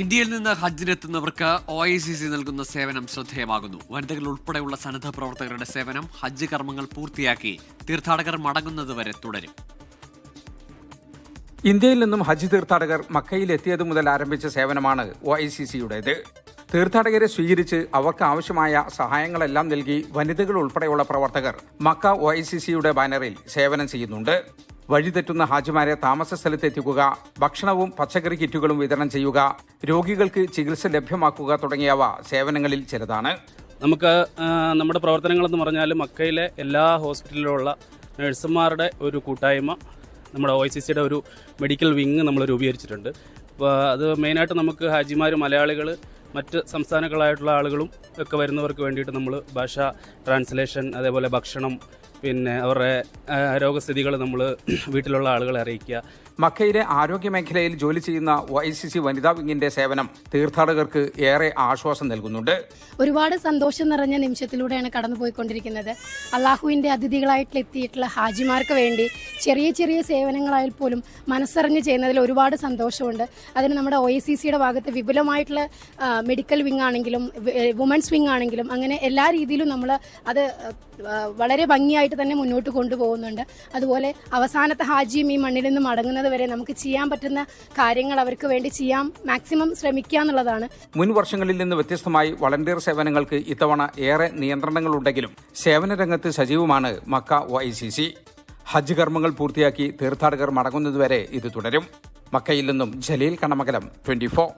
ഇന്ത്യയിൽ നിന്ന് ഹജ്ജിനെത്തുന്നവർക്ക് OICC നൽകുന്ന സേവനം ശ്രദ്ധേയമാകുന്നു. വനിതകൾ ഉൾപ്പെടെയുള്ള സന്നദ്ധ പ്രവർത്തകരുടെ സേവനം ഹജ്ജ് കർമ്മങ്ങൾ പൂർത്തിയാക്കി തീർത്ഥാടകർ മടങ്ങുന്നതുവരെ തുടരും. ഇന്ത്യയിൽ നിന്നും ഹജ്ജ് തീർത്ഥാടകർ മക്കയിൽ എത്തിയതു മുതൽ ആരംഭിച്ച സേവനമാണ് OICCയുടേത്. തീർത്ഥാടകരെ സ്വീകരിച്ച് അവർക്ക് ആവശ്യമായ സഹായങ്ങളെല്ലാം നൽകി വനിതകൾ ഉൾപ്പെടെയുള്ള പ്രവർത്തകർ മക്ക OICCയുടെ ബാനറിൽ സേവനം ചെയ്യുന്നുണ്ട്. വഴിതെറ്റുന്ന ഹാജിമാരെ താമസ സ്ഥലത്തെത്തിക്കുക, ഭക്ഷണവും പച്ചക്കറി കിറ്റുകളും വിതരണം ചെയ്യുക, രോഗികൾക്ക് ചികിത്സ ലഭ്യമാക്കുക തുടങ്ങിയവ സേവനങ്ങളിൽ ചിലതാണ്. നമുക്ക് നമ്മുടെ പ്രവർത്തനങ്ങളെന്ന് പറഞ്ഞാൽ മക്കയിലെ എല്ലാ ഹോസ്പിറ്റലിലുള്ള നഴ്സുമാരുടെ ഒരു കൂട്ടായ്മ, നമ്മുടെ OICCയുടെ ഒരു മെഡിക്കൽ വിങ് നമ്മൾ രൂപീകരിച്ചിട്ടുണ്ട്. അപ്പോൾ അത് മെയിനായിട്ട് നമുക്ക് ഹാജിമാർ, മലയാളികൾ, മറ്റ് സംസ്ഥാനങ്ങളായിട്ടുള്ള ആളുകളും ഒക്കെ വരുന്നവർക്ക് വേണ്ടിയിട്ട് നമ്മൾ ഭാഷ ട്രാൻസ്ലേഷൻ, അതേപോലെ ഭക്ഷണം, പിന്നെ അവരുടെ രോഗസ്ഥിതികൾ നമ്മൾ വീട്ടിലുള്ള ആളുകളെ അറിയിക്കുക. മക്കയിലെ ആരോഗ്യ മേഖലയിൽ ജോലി ചെയ്യുന്ന OICC വനിതാ വിങ്ങിന്റെ സേവനം തീർത്ഥാടകർക്ക് ഏറെ ആശ്വാസം നൽകുന്നുണ്ട്. ഒരുപാട് സന്തോഷം നിറഞ്ഞ നിമിഷത്തിലൂടെയാണ് കടന്നുപോയിക്കൊണ്ടിരിക്കുന്നത്. അള്ളാഹുവിൻ്റെ അതിഥികളായിട്ട് എത്തിയിട്ടുള്ള ഹാജിമാർക്ക് വേണ്ടി ചെറിയ ചെറിയ സേവനങ്ങളായാൽ പോലും മനസ്സറിഞ്ഞ് ചെയ്യുന്നതിൽ ഒരുപാട് സന്തോഷമുണ്ട്. അതിന് നമ്മുടെ OICCയുടെ ഭാഗത്ത് വിപുലമായിട്ടുള്ള മെഡിക്കൽ വിങ് ആണെങ്കിലും വുമൻസ് വിങ് ആണെങ്കിലും അങ്ങനെ എല്ലാ രീതിയിലും നമ്മൾ അത് വളരെ ഭംഗിയായിട്ട് തന്നെ മുന്നോട്ട് കൊണ്ടുപോകുന്നുണ്ട്. അതുപോലെ അവസാനത്തെ ഹാജിയും ഈ മണ്ണിൽ നിന്ന് മടങ്ങുന്നത് വരെ നമുക്ക് ചെയ്യാൻ പറ്റുന്ന കാര്യങ്ങൾ അവർക്ക് വേണ്ടി ചെയ്യാൻ മാക്സിമം ശ്രമിക്കുക എന്നുള്ളതാണ്. മുൻ വർഷങ്ങളിൽ നിന്ന് വ്യത്യസ്തമായി വളണ്ടിയർ സേവനങ്ങൾക്ക് ഇത്തവണ ഏറെ നിയന്ത്രണങ്ങളുണ്ടെങ്കിലും സേവന രംഗത്ത് സജീവമാണ് മക്ക OICC. ഹജ്ജ് കർമ്മങ്ങൾ പൂർത്തിയാക്കി തീർത്ഥാടകർ മടങ്ങുന്നതുവരെ ഇത് തുടരും. മക്കയിൽ നിന്നും ജലീൽ കണമകലം, 24.